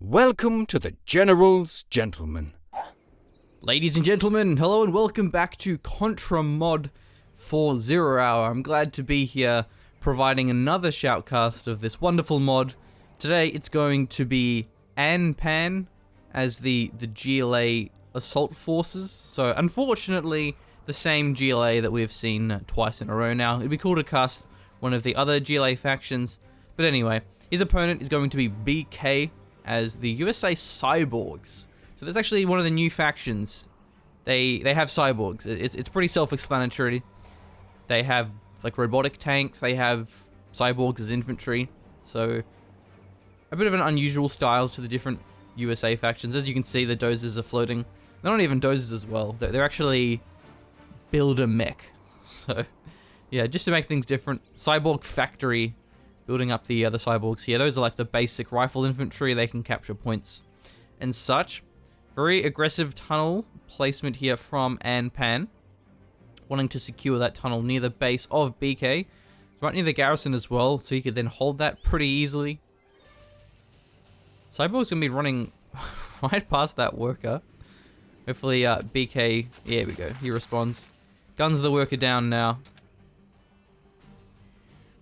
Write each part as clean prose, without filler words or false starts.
Welcome to the General's Gentleman. Ladies and gentlemen, hello and welcome back to Contra Mod for 0 Hour. I'm glad to be here providing another shoutcast of this wonderful mod. Today it's going to be Anpan as the GLA assault forces. So unfortunately, the same GLA that we've seen twice in a row now. It'd be cool to cast one of the other GLA factions. But anyway, his opponent is going to be BK as the USA Cyborgs. So that's actually one of the new factions. They have cyborgs. It's pretty self-explanatory. They have like robotic tanks. They have cyborgs as infantry. So a bit of an unusual style to the different USA factions. As you can see, the dozers are floating. They're not even dozers as well. They're actually builder mech. So yeah, just to make things different. Cyborg factory building up the other cyborgs here. Those are like the basic rifle infantry. They can capture points and such. Very aggressive tunnel placement here from Anpan. Wanting to secure that tunnel near the base of BK. Right near the garrison as well, so you could then hold that pretty easily. Cyborg's gonna be running right past that worker. Hopefully BK, here we go, he responds. Guns the worker down now.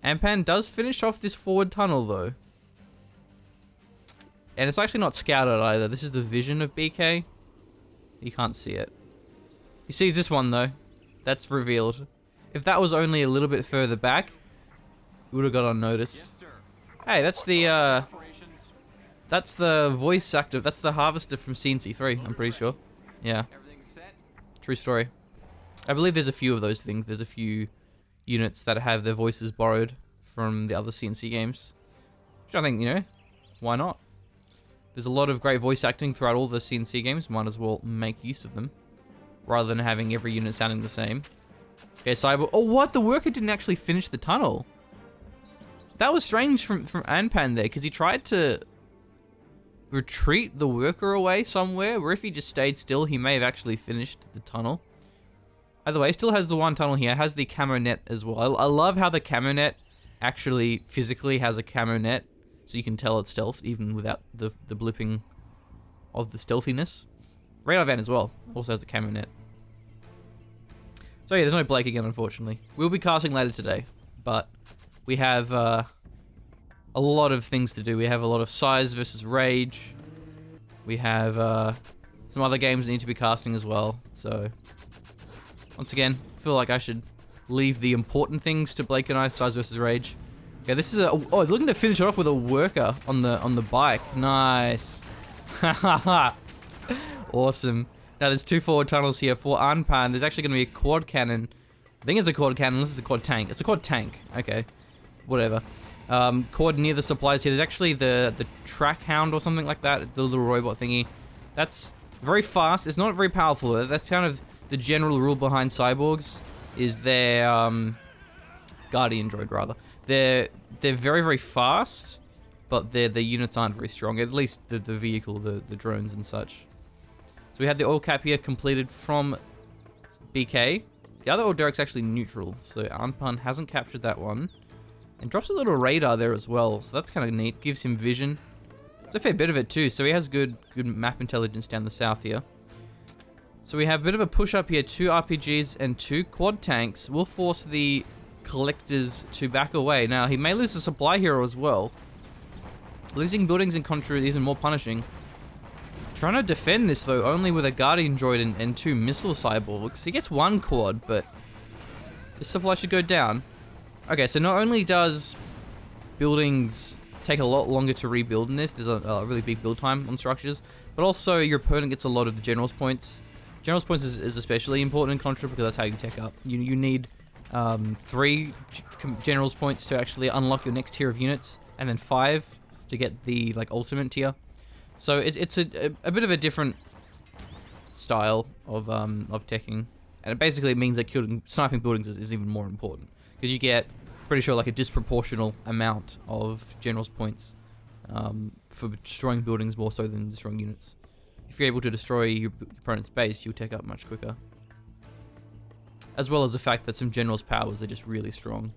Anpan does finish off this forward tunnel though. And it's actually not scouted either. This is the vision of BK. You can't see it. He sees this one though. That's revealed. If that was only a little bit further back, it would have got unnoticed. Yes, sir. Hey, that's the voice actor. That's the harvester from CNC3, I'm pretty sure. Yeah. True story. I believe there's a few of those things. There's a few units that have their voices borrowed from the other CNC games. Which I think, you know, why not? There's a lot of great voice acting throughout all the CNC games. Might as well make use of them, rather than having every unit sounding the same. Okay, Cyborg. Oh, what? The worker didn't actually finish the tunnel. That was strange from Anpan there, because he tried to retreat the worker away somewhere, where if he just stayed still, he may have actually finished the tunnel. Either way, he still has the one tunnel here. Has the camo net as well. I love how the camo net actually physically has a camo net, so you can tell it's stealth even without the blipping of the stealthiness. Radar van as well also has a camo net. So yeah, there's no Blake again, unfortunately. We'll be casting later today, but we have a lot of things to do. We have a lot of size versus rage. We have some other games that need to be casting as well. So once again, I feel like I should leave the important things to Blake and I, size versus rage. Okay, this is a looking to finish it off with a worker on the bike. Nice. Awesome. Now there's two forward tunnels here for Anpan. There's actually going to be a quad cannon. I think it's a quad cannon. This is a quad tank. It's a quad tank. Okay, whatever. Quad near the supplies here. There's actually the track hound or something like that. The little robot thingy. That's very fast. It's not very powerful. That's kind of the general rule behind cyborgs. Is their guardian droid rather. They're very, very fast, but their units aren't very strong. At least the vehicle, the drones and such. So we had the oil cap here completed from BK. The other oil derrick's actually neutral, so Anpan hasn't captured that one. And drops a little radar there as well, so that's kind of neat. Gives him vision. It's a fair bit of it too, so he has good map intelligence down the south here. So we have a bit of a push up here, 2 RPGs and 2 quad tanks. Will force the collectors to back away. Now, he may lose the supply hero as well. Losing buildings in Contra is even more punishing. Trying to defend this though, only with a guardian droid and 2 missile cyborgs. He gets 1 quad, but the supply should go down. Okay, so not only does buildings take a lot longer to rebuild in this, there's a really big build time on structures, but also your opponent gets a lot of the general's points. General's points is especially important in Contra because that's how you tech up. You need 3 general's points to actually unlock your next tier of units, and then 5 to get the like ultimate tier. So it's a bit of a different style of teching, and it basically means that sniping buildings is even more important because you get pretty sure like a disproportional amount of general's points for destroying buildings more so than destroying units. If you're able to destroy your opponent's base, you'll take up much quicker. As well as the fact that some general's powers are just really strong.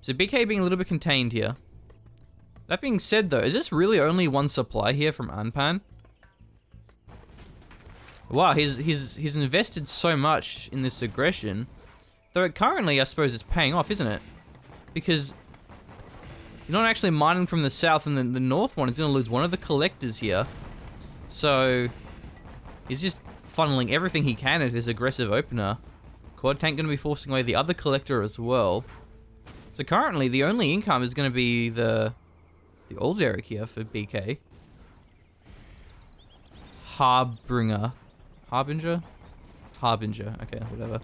So BK being a little bit contained here. That being said though, is this really only one supply here from Anpan? Wow, he's invested so much in this aggression. Though currently, I suppose it's paying off, isn't it? Because you're not actually mining from the south, and the north one is going to lose one of the collectors here. So he's just funneling everything he can into this aggressive opener. Quad tank going to be forcing away the other collector as well. So currently, the only income is going to be the old Eric here for BK. Harbinger. Harbinger? Harbinger. Okay, whatever.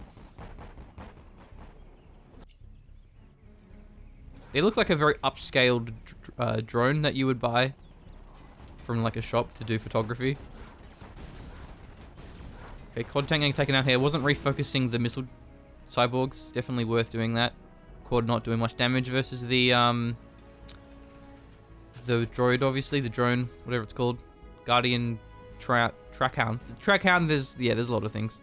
They look like a very upscaled drone that you would buy from like a shop to do photography. Okay, quad tank getting taken out here. Wasn't refocusing the missile cyborgs. Definitely worth doing that. Quad not doing much damage versus the droid, obviously, the drone, whatever it's called. Guardian Trackhound. The Trackhound, there's a lot of things.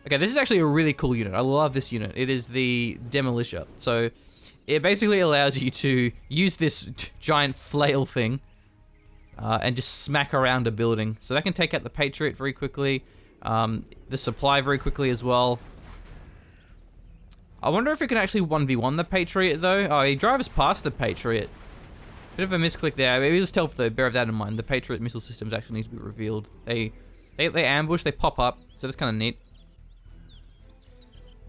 Okay, this is actually a really cool unit. I love this unit. It is the Demolisher. So it basically allows you to use this giant flail thing and just smack around a building. So that can take out the Patriot very quickly, the supply very quickly as well. I wonder if it can actually 1v1 the Patriot though. Oh, he drives past the Patriot. Bit of a misclick there. It is stealth though, bear that in mind. The Patriot missile systems actually need to be revealed. They ambush, they pop up, so that's kind of neat.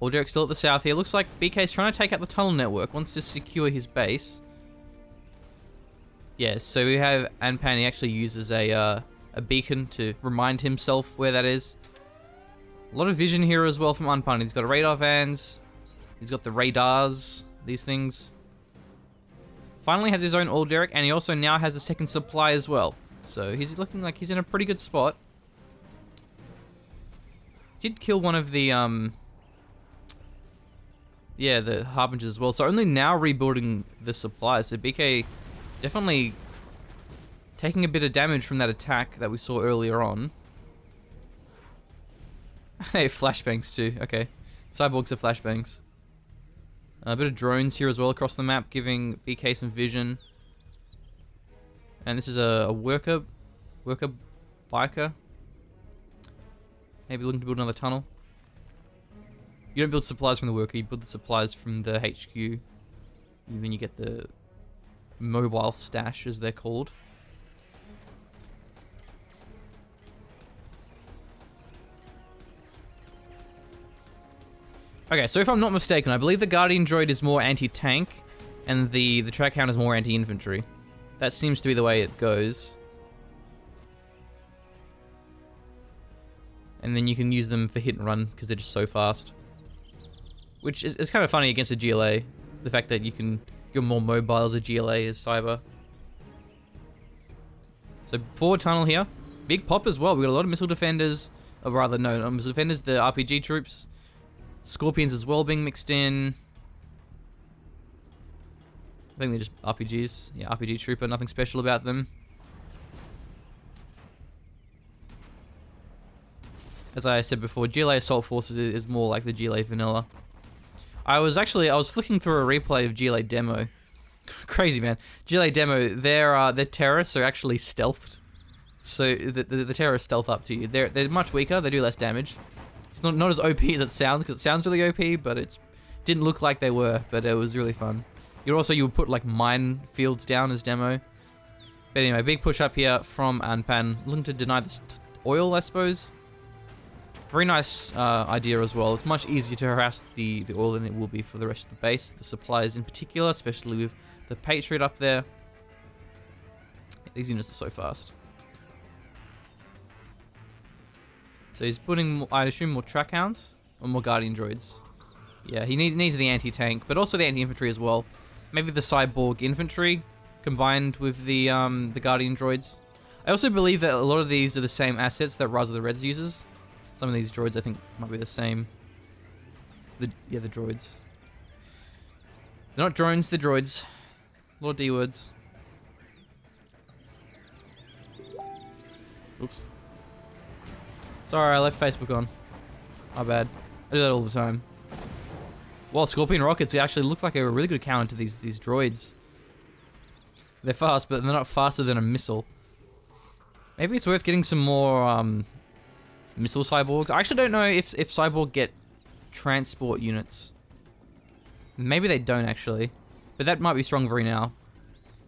Old Derek's still at the south here. Looks like BK's trying to take out the tunnel network, wants to secure his base. Yeah, so we have Anpan, he actually uses a beacon to remind himself where that is. A lot of vision here as well from Anpan. He's got radar vans, he's got the radars, these things. Finally has his own Old Derek, and he also now has a second supply as well. So he's looking like he's in a pretty good spot. Did kill one of the yeah, the Harbingers as well. So only now rebuilding the supplies. So BK definitely taking a bit of damage from that attack that we saw earlier on. Hey, flashbangs too. Okay. Cyborgs are flashbangs. A bit of drones here as well across the map, giving BK some vision. And this is a worker biker. Maybe looking to build another tunnel. You don't build supplies from the worker, you build the supplies from the HQ. And then you get the mobile stash, as they're called. Okay, so if I'm not mistaken, I believe the Guardian droid is more anti-tank, and the Trackhound is more anti-infantry. That seems to be the way it goes. And then you can use them for hit and run, because they're just so fast. Which is kind of funny against a GLA. The fact that you're more mobile as a GLA as Cyber. So forward tunnel here. Big pop as well. We got a lot of missile defenders. Or rather, no, not missile defenders, the RPG troops. Scorpions as well being mixed in. I think they're just RPGs. Yeah, RPG trooper, nothing special about them. As I said before, GLA Assault Forces is more like the GLA vanilla. I was flicking through a replay of GLA Demo. Crazy, man. GLA Demo, their terrorists are actually stealthed. So the terrorists stealth up to you. They're much weaker, they do less damage. It's not as OP as it sounds, because it sounds really OP, but it didn't look like they were, but it was really fun. You would put like mine fields down as demo. But anyway, big push up here from Anpan, looking to deny this oil, I suppose. Very nice idea as well. It's much easier to harass the oil than it will be for the rest of the base. The supplies in particular, especially with the Patriot up there. Yeah, these units are so fast. So he's putting, I'd assume, more Trackhounds or more Guardian droids. Yeah, he needs the anti-tank, but also the anti-infantry as well. Maybe the Cyborg infantry combined with the Guardian droids. I also believe that a lot of these are the same assets that Rise of the Reds uses. Some of these droids I think might be the same. The droids. They're not drones, they're droids. A lot of D words. Oops. Sorry, I left Facebook on. My bad. I do that all the time. Well, Scorpion rockets actually look like a really good counter to these droids. They're fast, but they're not faster than a missile. Maybe it's worth getting some more missile cyborgs. I actually don't know if Cyborg get transport units. Maybe they don't actually, but that might be strong very now.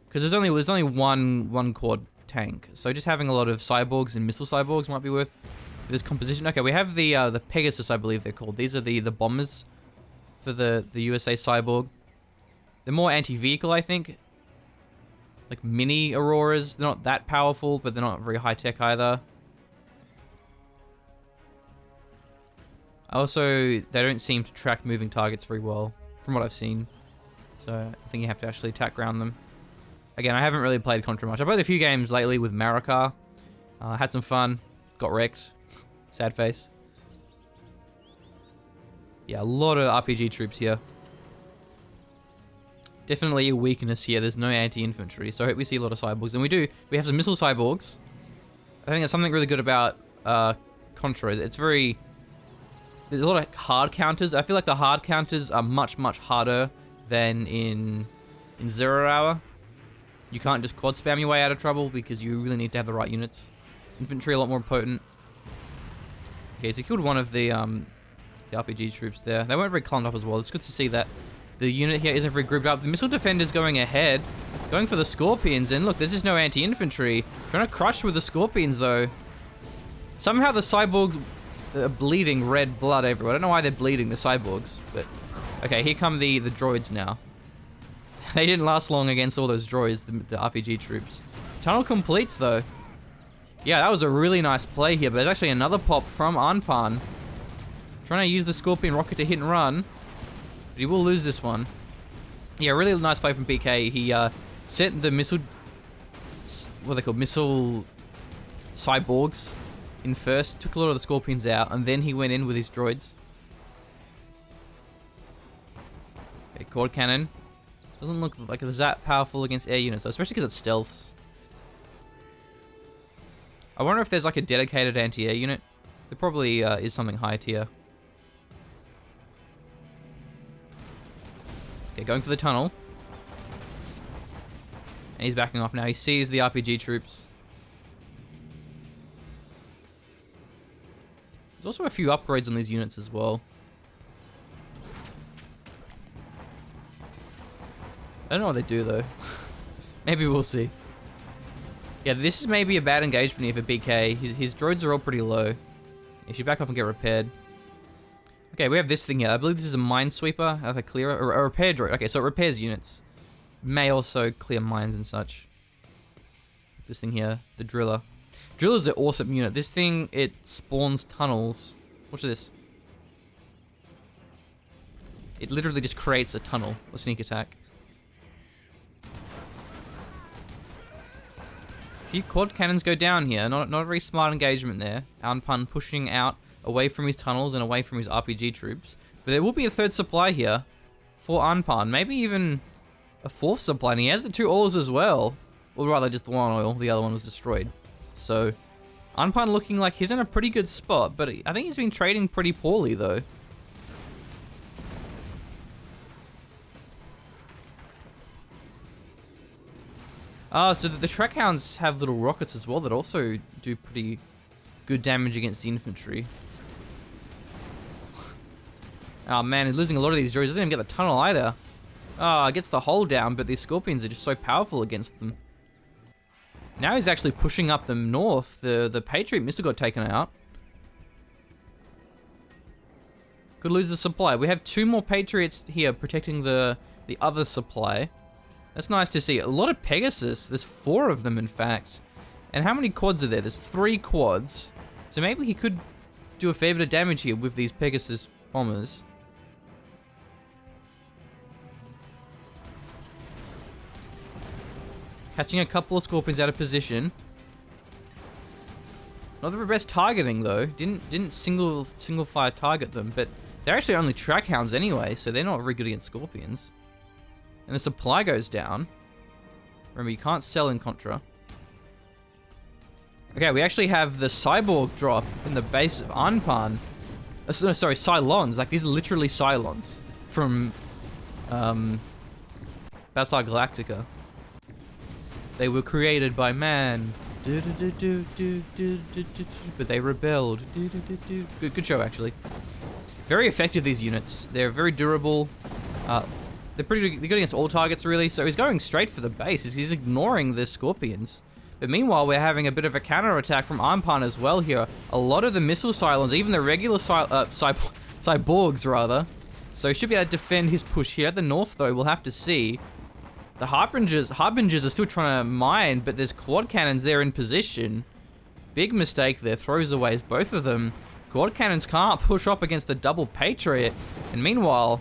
Because there's only one quad tank, so just having a lot of cyborgs and missile cyborgs might be worth for this composition. Okay, we have the Pegasus, I believe they're called. These are the bombers for the USA Cyborg. They're more anti-vehicle, I think. Like mini Auroras. They're not that powerful, but they're not very high tech either. Also, they don't seem to track moving targets very well, from what I've seen. So I think you have to actually attack ground them. Again, I haven't really played Contra much. I played a few games lately with Marika. Had some fun. Got wrecked. Sad face. Yeah, a lot of RPG troops here. Definitely a weakness here. There's no anti-infantry, so I hope we see a lot of cyborgs. And we do. We have some missile cyborgs. I think that's something really good about Contra. It's very... There's a lot of hard counters. I feel like the hard counters are much, much harder than in 0 Hour. You can't just quad spam your way out of trouble because you really need to have the right units. Infantry a lot more potent. Okay, so he killed one of the RPG troops there. They weren't very clumped up as well. It's good to see that the unit here isn't very grouped up. The missile defender's going ahead, going for the scorpions, and look, there's just no anti-infantry. Trying to crush with the scorpions though. Somehow the cyborgs are bleeding red blood everywhere. I don't know why they're bleeding, the cyborgs, but okay, here come the droids now. They didn't last long against all those droids, the RPG troops. Tunnel completes though. Yeah, that was a really nice play here, but there's actually another pop from Anpan. Trying to use the Scorpion rocket to hit and run. But he will lose this one. Yeah, really nice play from BK. He sent the missile... What are they called? Missile cyborgs in first. Took a lot of the Scorpions out, and then he went in with his droids. Okay, quad cannon. Doesn't look like it's that powerful against air units, though, especially because it's stealths. I wonder if there's like a dedicated anti-air unit. There probably is something high tier. Okay, going for the tunnel. And he's backing off now. He sees the RPG troops. There's also a few upgrades on these units as well. I don't know what they do though. Maybe we'll see. Yeah, this is maybe a bad engagement here for BK. His droids are all pretty low. He should back off and get repaired. Okay, we have this thing here. I believe this is a minesweeper, a clearer, or a repair droid. Okay, so it repairs units. May also clear mines and such. This thing here, the driller. Driller's an awesome unit. This thing, it spawns tunnels. Watch this. It literally just creates a tunnel, a sneak attack. Few quad cannons go down here. Not a very smart engagement there. Anpan pushing out away from his tunnels and away from his RPG troops. But there will be a third supply here for Anpan. Maybe even a fourth supply. And he has the 2 oils as well. Or rather just the 1 oil. The other one was destroyed. So Anpan looking like he's in a pretty good spot. But I think he's been trading pretty poorly though. So the Shrek Hounds have little rockets as well that also do pretty good damage against the infantry. Oh man, he's losing a lot of these droids. Doesn't even get the tunnel either. Oh, gets the hull down, but these Scorpions are just so powerful against them. Now he's actually pushing up them north. The Patriot missile got taken out. Could lose the supply. We have 2 more Patriots here protecting the other supply. That's nice to see. A lot of Pegasus. There's 4 of them, in fact. And how many quads are there? There's 3 quads. So maybe he could do a fair bit of damage here with these Pegasus bombers. Catching a couple of Scorpions out of position. Not the best targeting though. Didn't single fire target them, but they're actually only track hounds anyway, so they're not very good against Scorpions. And the supply goes down. Remember, you can't sell in Contra. Okay, we actually have the Cyborg drop in the base of Anpan. No, sorry, Cylons. Like, these are literally Cylons from Battlestar Galactica. They were created by man. But they rebelled. Good show, actually. Very effective, these units. They're very durable. They're good against all targets, really. So he's going straight for the base. He's ignoring the scorpions. But meanwhile, we're having a bit of a counter-attack from anpan as well here. A lot of the missile silos, even the regular cyborgs, rather. So he should be able to defend his push here. At the north, though, we'll have to see. The Harbingers are still trying to mine, but there's quad cannons there in position. Big mistake there, throws away both of them. Quad cannons can't push up against the double Patriot. And meanwhile,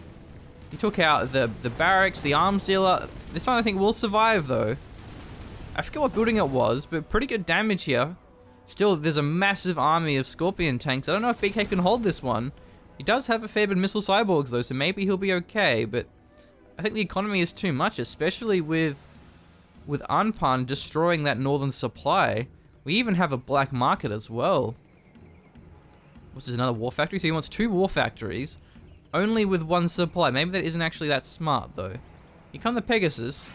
he took out the barracks, the arms dealer. This one I think will survive, though. I forget what building it was, but pretty good damage here. Still, there's a massive army of Scorpion tanks. I don't know if BK can hold this one. He does have a fair bit of missile cyborgs, though, so maybe he'll be okay, but I think the economy is too much, especially with anpan destroying that northern supply. We even have a black market as well. What's this, another war factory? So he wants 2 war factories, only with 1 supply. Maybe that isn't actually that smart, though. Here come the Pegasus.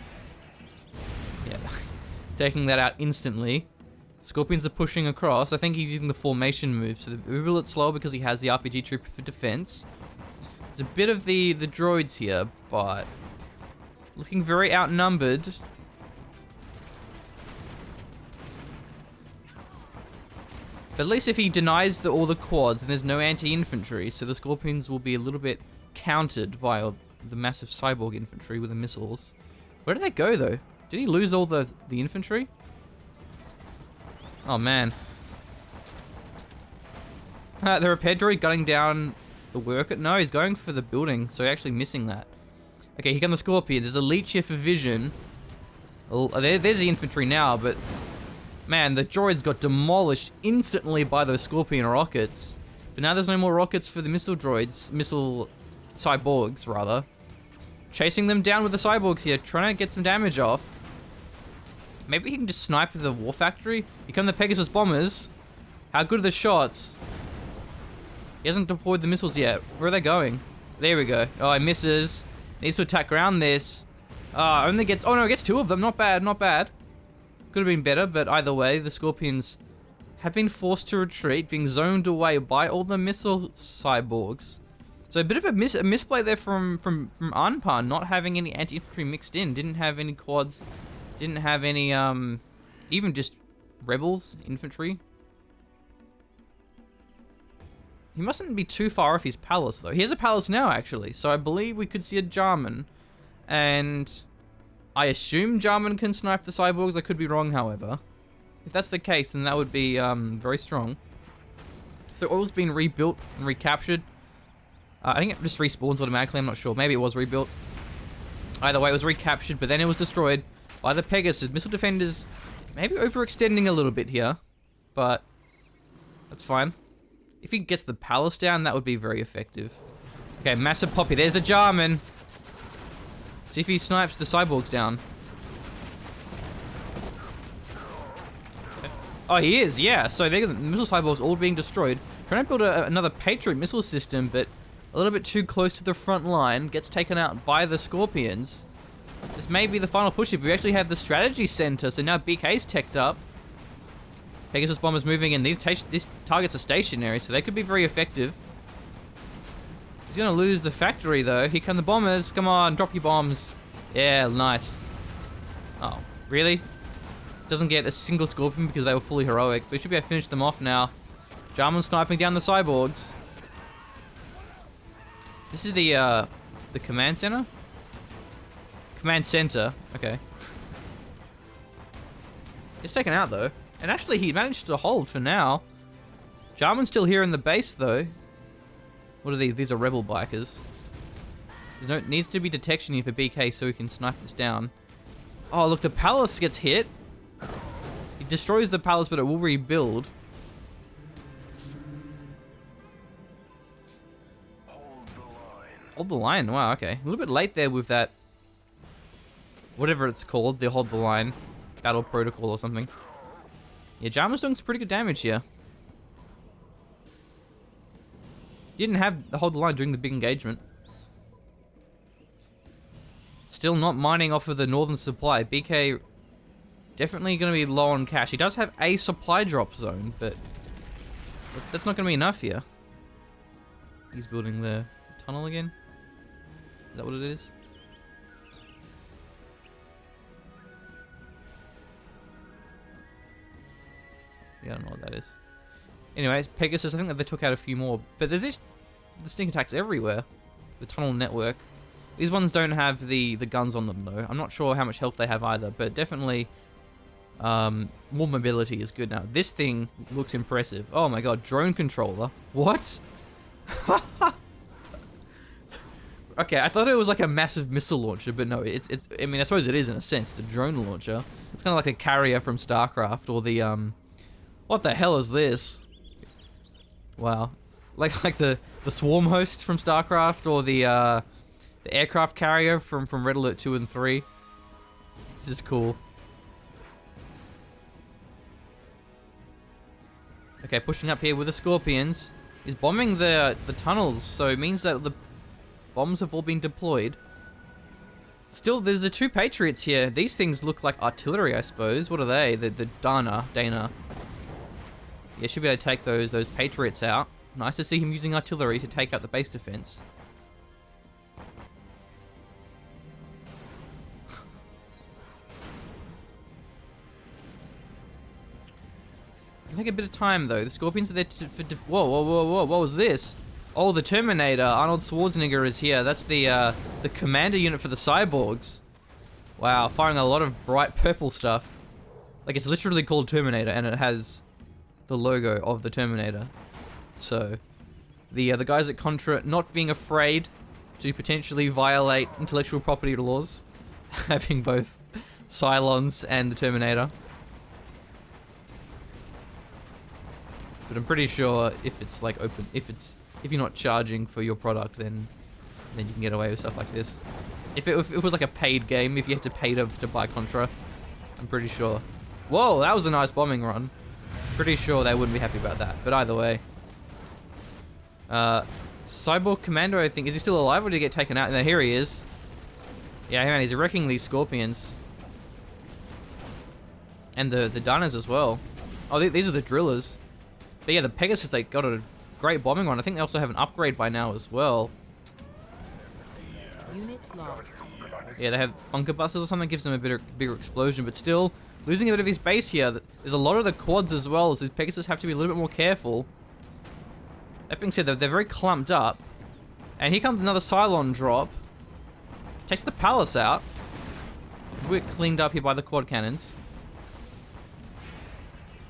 Yeah, taking that out instantly. Scorpions are pushing across. I think he's using the formation move, so they're a little slower because he has the RPG trooper for defense. There's a bit of the droids here, but looking very outnumbered. But at least if he denies all the quads, and there's no anti-infantry, so the Scorpions will be a little bit countered by the massive cyborg infantry with the missiles. Where did they go, though? Did he lose all the infantry? Oh, man. The repair droid gunning down the worker. No, he's going for the building, so actually missing that. Okay, here come the Scorpions. There's a leech here for vision. Oh, there's the infantry now, but man, the droids got demolished instantly by those Scorpion rockets. But now there's no more rockets for the missile droids, missile cyborgs, rather. Chasing them down with the cyborgs here, trying to get some damage off. Maybe he can just snipe the war factory. Here come the Pegasus bombers. How good are the shots? He hasn't deployed the missiles yet. Where are they going? There we go. Oh, he misses. Needs to attack ground this. Only gets... Oh no, it gets 2 of them. Not bad, not bad. Could have been better, but either way, the Scorpions have been forced to retreat, being zoned away by all the missile cyborgs. So a bit of a misplay there from anpan, not having any anti-infantry mixed in. Didn't have any quads. Didn't have any, even just rebels, infantry. He mustn't be too far off his palace, though. He has a palace now, actually, so I believe we could see a Jarman. And I assume Jarman can snipe the cyborgs. I could be wrong, however. If that's the case, then that would be very strong. So oil's been rebuilt and recaptured. I think it just respawns automatically, I'm not sure. Maybe it was rebuilt. Either way, it was recaptured, but then it was destroyed by the Pegasus. Missile defenders maybe overextending a little bit here, but that's fine. If he gets the palace down, that would be very effective. Okay, massive poppy. There's the Jarman. See if he snipes the cyborgs down. Oh, he is, yeah. So the missile cyborgs all being destroyed. Trying to build another Patriot missile system, but a little bit too close to the front line. Gets taken out by the Scorpions. This may be the final push. We actually have the strategy center, so now BK's teched up. Pegasus bombers moving in. These targets are stationary, so they could be very effective. He's gonna lose the factory, though. Here come the bombers. Come on, drop your bombs. Yeah, nice. Oh, really? Doesn't get a single Scorpion because they were fully heroic, but we should be able to finish them off now. Jarman sniping down the cyborgs. This is the command center? Command center, okay. It's taken out, though. And actually, he managed to hold for now. Jarman's still here in the base, though. What are these? These are rebel bikers. Needs to be detection here for BK so we can snipe this down. Oh, look, the palace gets hit. He destroys the palace, but it will rebuild. Hold the line. Wow, okay. A little bit late there with that. Whatever it's called, the hold the line. Battle protocol or something. Yeah, Jarman's doing some pretty good damage here. Didn't have the hold the line during the big engagement. Still not mining off of the northern supply. BK Definitely going to be low on cash. He does have a supply drop zone, but that's not going to be enough here. He's building the tunnel again. Is that what it is? Yeah, I don't know what that is. Anyways, Pegasus, I think that they took out a few more. But there's the sneak attacks everywhere. The tunnel network. These ones don't have the guns on them, though. I'm not sure how much health they have either, but definitely more mobility is good now. This thing looks impressive. Oh my god, drone controller. What? Okay, I thought it was like a massive missile launcher, but no, it's I mean, I suppose it is in a sense. It's a drone launcher. It's kind of like a carrier from StarCraft, or the, what the hell is this? Wow. Like the swarm host from StarCraft, or the aircraft carrier from Red Alert 2 and 3. This is cool. Okay, pushing up here with the Scorpions. He's bombing the tunnels, so it means that the bombs have all been deployed. Still, there's the 2 Patriots here. These things look like artillery, I suppose. What are they? The Dana. Yeah, should be able to take those Patriots out. Nice to see him using artillery to take out the base defense. Take a bit of time though. The Scorpions are there whoa, what was this? Oh, the Terminator. Arnold Schwarzenegger is here. That's the commander unit for the Cyborgs. Wow, firing a lot of bright purple stuff. Like, it's literally called Terminator, and it has the logo of the Terminator. So, the guys at Contra not being afraid to potentially violate intellectual property laws, having both Cylons and the Terminator. But I'm pretty sure if it's like open, if you're not charging for your product, then you can get away with stuff like this. If it was like a paid game, if you had to pay to buy Contra, I'm pretty sure. Whoa, that was a nice bombing run. Pretty sure they wouldn't be happy about that. But either way, Cyborg Commando, I think, is he still alive or did he get taken out? No, here he is. Yeah, man, he's wrecking these Scorpions. And the Dinas as well. Oh, these are the drillers. But yeah, the Pegasus, they got a great bombing run. I think they also have an upgrade by now as well. Unit lost. Yeah, they have bunker busters or something, gives them a bigger explosion, but still losing a bit of his base here. There's a lot of the quads as well, so these Pegasus have to be a little bit more careful. That being said, they're very clumped up. And here comes another Cylon drop. Takes the palace out. We're cleaned up here by the quad cannons.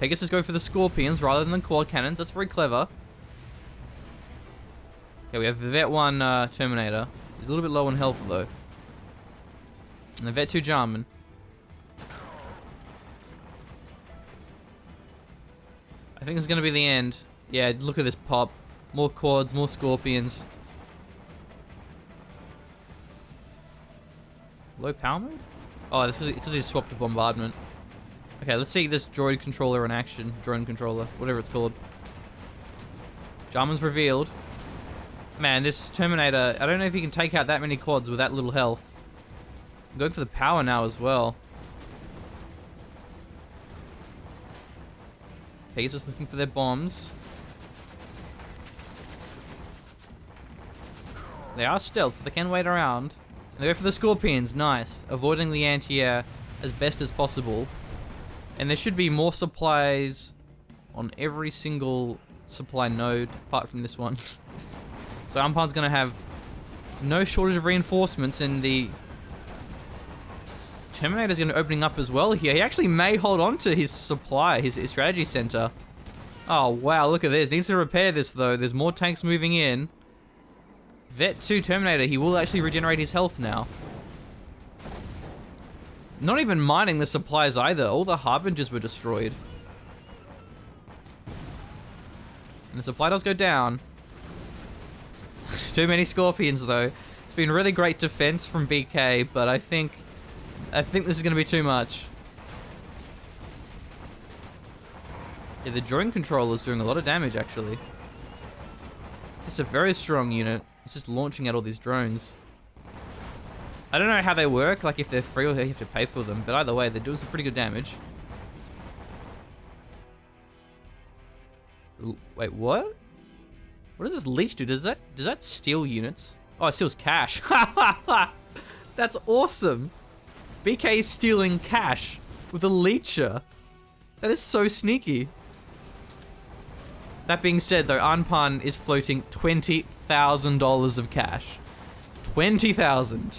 Pegasus go for the Scorpions rather than the quad cannons. That's very clever. Okay, we have the Vet 1 Terminator. He's a little bit low on health though. And the Vet 2 Jarman. I think this is going to be the end. Yeah, look at this pop. More quads, more Scorpions. Low power mode? Oh, this is because he swapped to bombardment. Okay, let's see this droid controller in action. Drone controller, whatever it's called. Jarman's revealed. Man, this Terminator, I don't know if he can take out that many quads with that little health. I'm going for the power now as well. Pegasus looking for their bombs. They are stealth, so they can wait around. And they go for the Scorpions, nice. Avoiding the anti-air as best as possible. And there should be more supplies on every single supply node, apart from this one. So Anpan's gonna have no shortage of reinforcements, and the Terminator's gonna be opening up as well here. He actually may hold on to his supply, his strategy center. Oh wow, look at this. Needs to repair this though. There's more tanks moving in. Vet 2 Terminator, he will actually regenerate his health now. Not even mining the supplies either. All the harbingers were destroyed. And the supply does go down. Too many Scorpions though. It's been really great defense from BK, but I think this is going to be too much. Yeah, the drone controller is doing a lot of damage actually. It's a very strong unit. It's just launching at all these drones. I don't know how they work, like if they're free or you have to pay for them, but either way, they're doing some pretty good damage. Ooh, wait, what? What does this leech do? Does that steal units? Oh, it steals cash. That's awesome. BK is stealing cash with a leecher. That is so sneaky. That being said, though, anpan is floating $20,000 of cash. 20,000.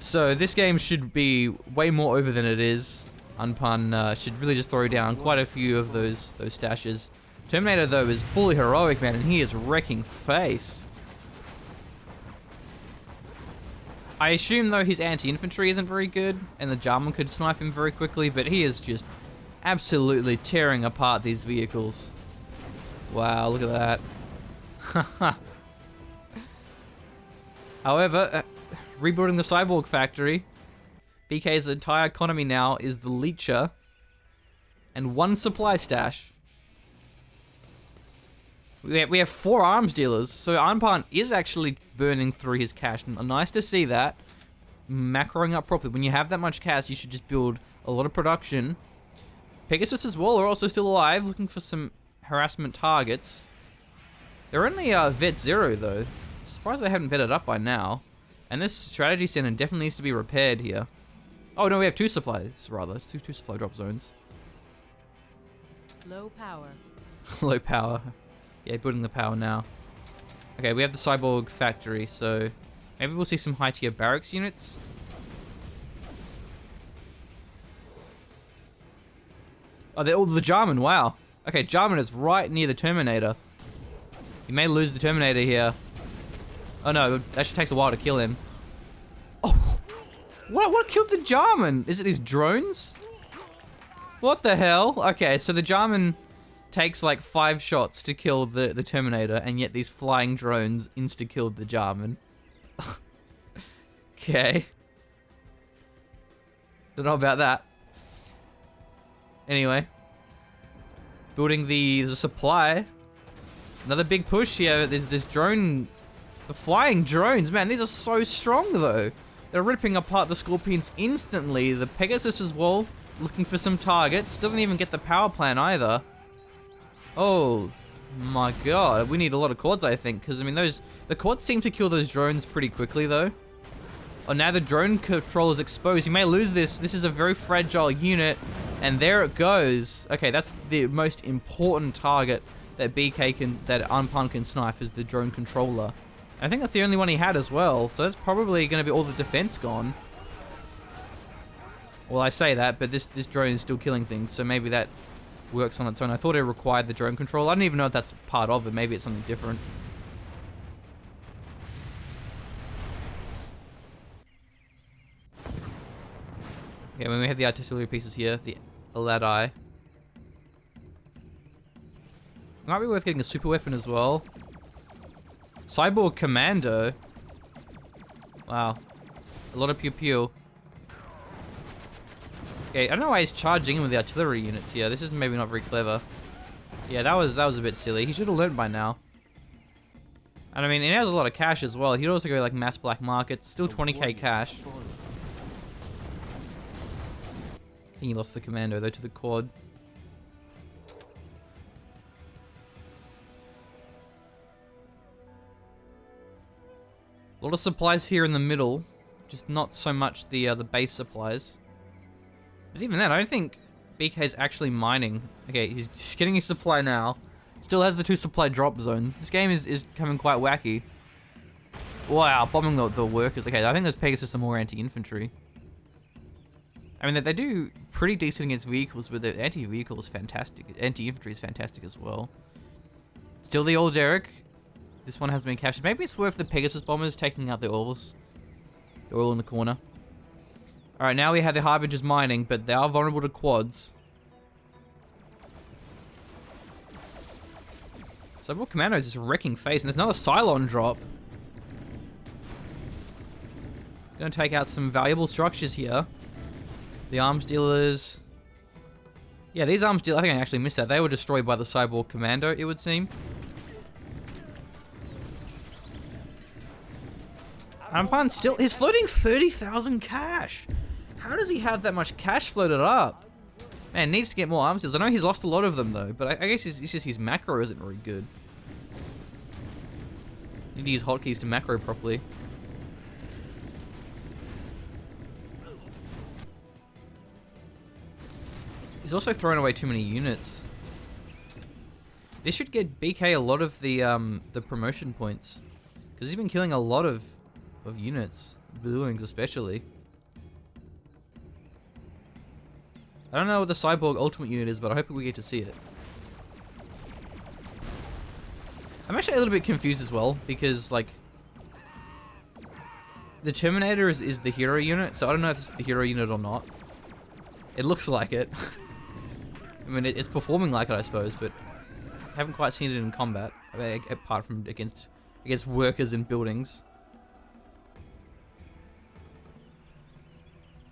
So this game should be way more over than it is. Anpan should really just throw down quite a few of those stashes. Terminator, though, is fully heroic, man, and he is wrecking face. I assume, though, his anti-infantry isn't very good, and the Jarman could snipe him very quickly, but he is just absolutely tearing apart these vehicles. Wow, look at that. However, rebuilding the Cyborg factory, BK's entire economy now is the leecher and one supply stash. We have 4 arms dealers, so anpan is actually burning through his cash. Nice to see that. Macroing up properly. When you have that much cash, you should just build a lot of production. Pegasus as well are also still alive, looking for some harassment targets. They're only vet 0 though. Surprised they haven't vetted up by now. And this strategy center definitely needs to be repaired here. Oh no, we have 2 supplies rather. Two supply drop zones. Low power. Low power. Yeah, building the power now. Okay, we have the Cyborg factory, so maybe we'll see some high tier barracks units. Oh, they're all the Jarman, wow. Okay, Jarman is right near the Terminator. You may lose the Terminator here. Oh no, it actually takes a while to kill him. Oh, what killed the Jarman? Is it these drones? What the hell? Okay, so the Jarman takes like 5 shots to kill the Terminator, and yet these flying drones insta-killed the Jarman. Okay. Don't know about that. Anyway. Building the supply. Another big push here. There's this drone. The flying drones, man, these are so strong though. They're ripping apart the Scorpions instantly. The Pegasus as well, looking for some targets. Doesn't even get the power plant either. Oh my god, we need a lot of quads, I think, because I mean the quads seem to kill those drones pretty quickly though. Oh, now the drone control is exposed. You may lose this. This is a very fragile unit, and there it goes. Okay, that's the most important target that that anpan can snipe, is the drone controller. And I think that's the only one he had as well, so that's probably going to be all the defense gone. Well, I say that, but this drone is still killing things, so maybe that works on its own. I thought it required the drone control. I don't even know if that's part of it. Maybe it's something different. Okay, when we have the artillery pieces here, the Aladi. Might be worth getting a super weapon as well. Cyborg Commando. Wow. A lot of pew pew. Okay, I don't know why he's charging in with the artillery units here. This is maybe not very clever. Yeah, that was a bit silly. He should have learned by now. And I mean, he has a lot of cash as well. He'd also go like mass black markets. Still 20k cash. I think he lost the commando though to the quad. A lot of supplies here in the middle, just not so much the base supplies. But even then, I don't think BK's actually mining. Okay, he's just getting his supply now. Still has the 2 supply drop zones. This game is coming quite wacky. Wow, bombing the workers. Okay, I think those Pegasus are more anti-infantry. I mean, they do pretty decent against vehicles, but the anti-vehicle is fantastic. Anti-infantry is fantastic as well. Still the old Derek. This one has been captured. Maybe it's worth the Pegasus bombers taking out the oils. The oil in the corner. Alright, now we have the Harbingers mining, but they are vulnerable to quads. Cyborg Commando is just wrecking face, and there's another Cylon drop. Gonna take out some valuable structures here. The arms dealers. Yeah, these arms dealers, I think I actually missed that. They were destroyed by the Cyborg Commando, it would seem. Anpan still, he's floating 30,000 cash. How does he have that much cash floated up? Man, needs to get more arms deals. I know he's lost a lot of them though, but I guess it's just his macro isn't very good. Need to use hotkeys to macro properly. He's also thrown away too many units. This should get BK a lot of the promotion points, because he's been killing a lot of units, buildings especially. I don't know what the Cyborg ultimate unit is, but I hope we get to see it. I'm actually a little bit confused as well, because like the Terminator is the hero unit, so I don't know if it's the hero unit or not. It looks like it. I mean, it's performing like it, I suppose, but I haven't quite seen it in combat, apart from against workers in buildings.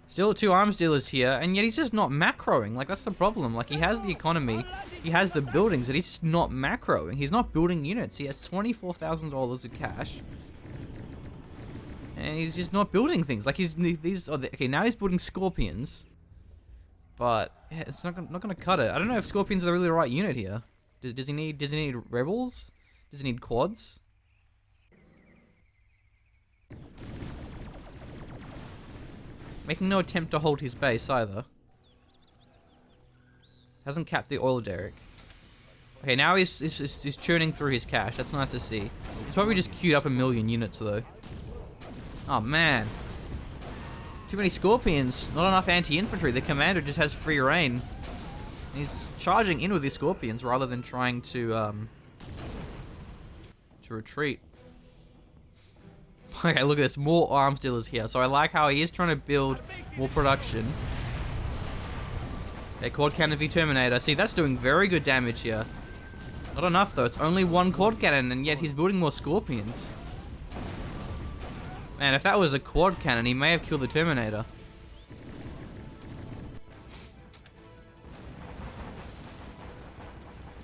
Still 2 arms dealers here, and yet he's just not macroing. Like, that's the problem. Like, he has the economy, he has the buildings, and he's just not macroing. He's not building units. He has $24,000 of cash, and he's just not building things. Like, okay, now he's building scorpions, but yeah, it's not gonna cut it. I don't know if scorpions are really the right unit here. Does he need rebels? Does he need quads? Making no attempt to hold his base either. Hasn't capped the oil derrick. Okay, now he's churning through his cash. That's nice to see. He's probably just queued up 1,000,000 units though. Oh man. Too many scorpions. Not enough anti-infantry. The commander just has free reign. He's charging in with his scorpions rather than trying to retreat. Okay, look at this. More arms dealers here. So I like how he is trying to build more production. Okay, quad cannon v Terminator. See, that's doing very good damage here. Not enough though. It's only 1 quad cannon, and yet he's building more scorpions. Man, if that was a quad cannon, he may have killed the Terminator.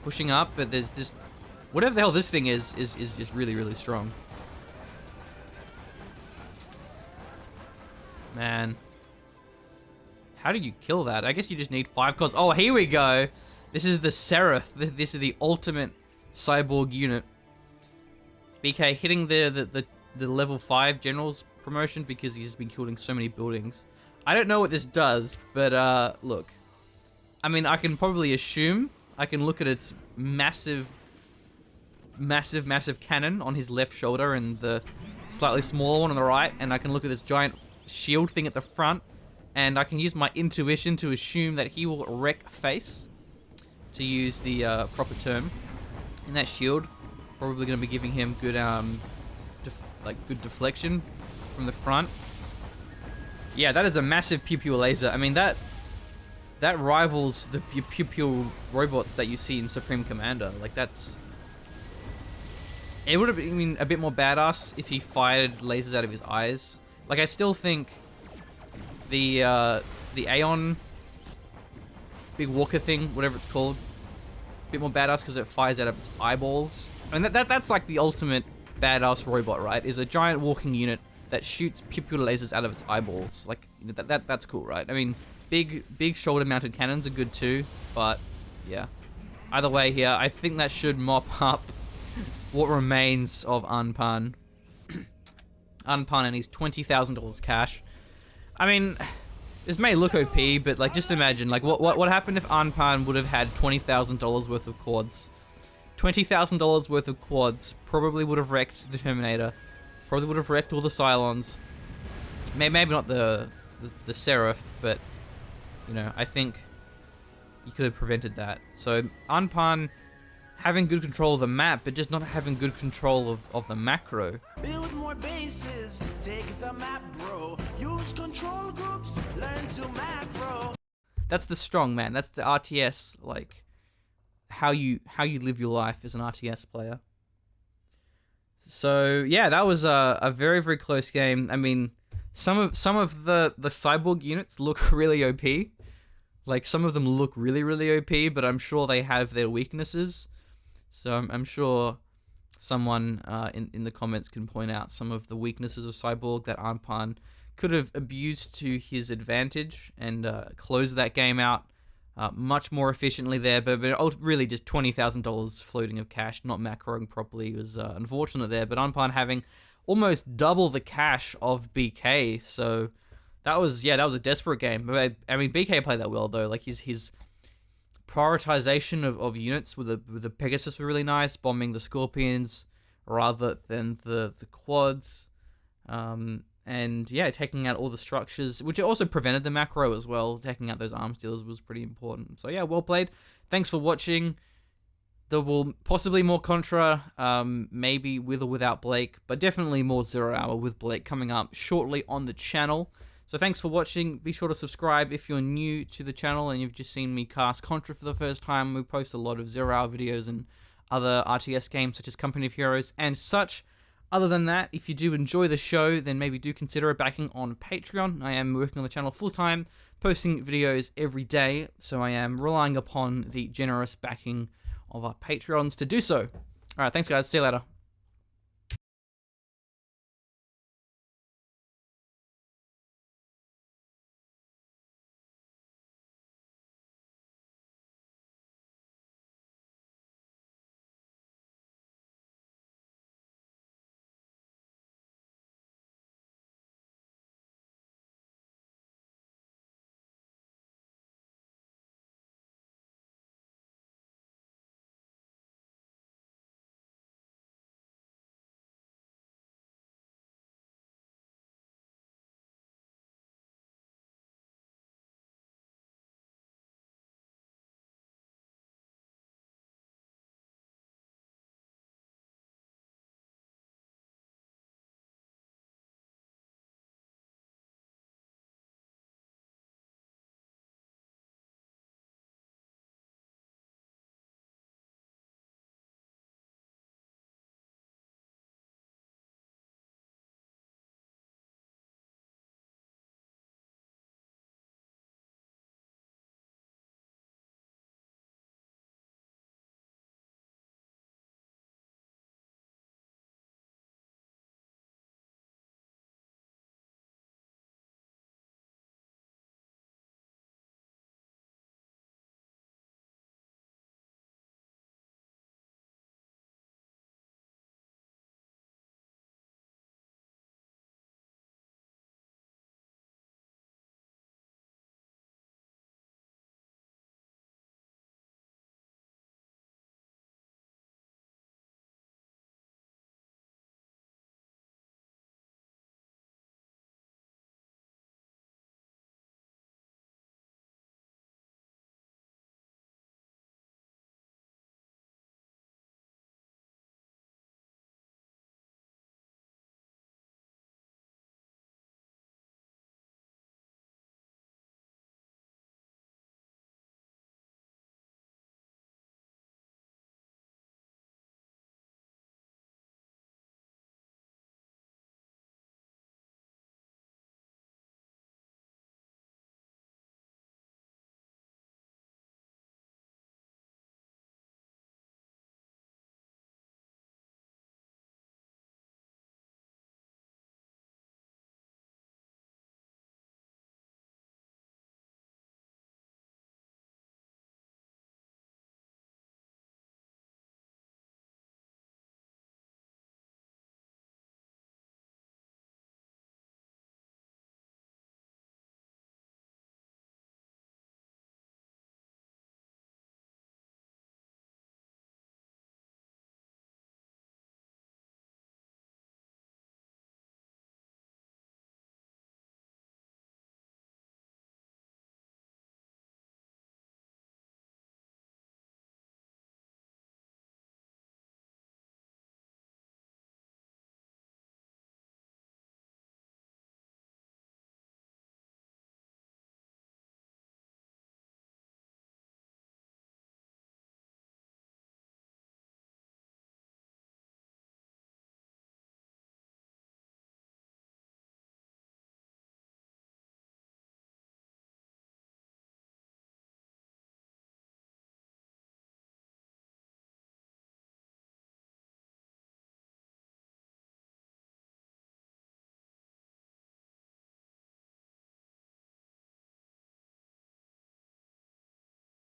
Pushing up, but there's this... Whatever the hell this thing is just really, really strong. Man. How do you kill that? I guess you just need 5 quads. Oh, here we go. This is the Seraph. This is the ultimate cyborg unit. BK hitting the level 5 general's promotion because he's been killing so many buildings. I don't know what this does, but look. I mean, I can probably assume. I can look at its massive cannon on his left shoulder and the slightly smaller one on the right, and I can look at this giant shield thing at the front, and I can use my intuition to assume that he will wreck face, to use the proper term. And that shield probably going to be giving him good good deflection from the front. Yeah, that is a massive pew-pew laser. I mean, that rivals the pew-pew robots that you see in Supreme Commander. Like, that's... It would have been a bit more badass if he fired lasers out of his eyes. Like, I still think the Aeon big walker thing, whatever it's called, it's a bit more badass because it fires out of its eyeballs. I mean, that's like the ultimate badass robot, right? Is a giant walking unit that shoots pew-pew lasers out of its eyeballs. Like, you know, that's cool, right? I mean, big shoulder-mounted cannons are good too, but yeah. Either way here, I think that should mop up what remains of Anpan. Anpan and his $20,000 cash. I mean, this may look OP, but like, just imagine, like, what happened if Anpan would have had $20,000 worth of quads? $20,000 worth of quads probably would have wrecked the Terminator. Probably would have wrecked all the Cylons. Maybe not the Seraph, but you know, I think you could have prevented that. So Anpan having good control of the map, but just not having good control of the macro. Build more bases, take the map, bro. Use control groups, learn to macro. That's the strong man. That's the RTS, like how you live your life as an RTS player. So yeah, that was a very, very close game. I mean, some of the cyborg units look really OP. Like, some of them look really, really OP, but I'm sure they have their weaknesses. So I'm sure someone in the comments can point out some of the weaknesses of Cyborg that anpan could have abused to his advantage and closed that game out much more efficiently there, but really just $20,000 floating of cash, not macroing properly, was unfortunate there. But anpan having almost double the cash of BK, so that was a desperate game. But I mean, BK played that well though. Like his prioritization of units with the Pegasus were really nice, bombing the Scorpions rather than the quads. And yeah, taking out all the structures, which also prevented the macro as well. Taking out those arms dealers was pretty important. So yeah, well played. Thanks for watching. There will possibly more Contra, maybe with or without Blake, but definitely more 0 Hour with Blake coming up shortly on the channel. So thanks for watching. Be sure to subscribe if you're new to the channel and you've just seen me cast Contra for the first time. We post a lot of 0 Hour videos and other RTS games such as Company of Heroes and such. Other than that, if you do enjoy the show, then maybe do consider a backing on Patreon. I am working on the channel full-time, posting videos every day, so I am relying upon the generous backing of our Patreons to do so. Alright, thanks guys, see you later.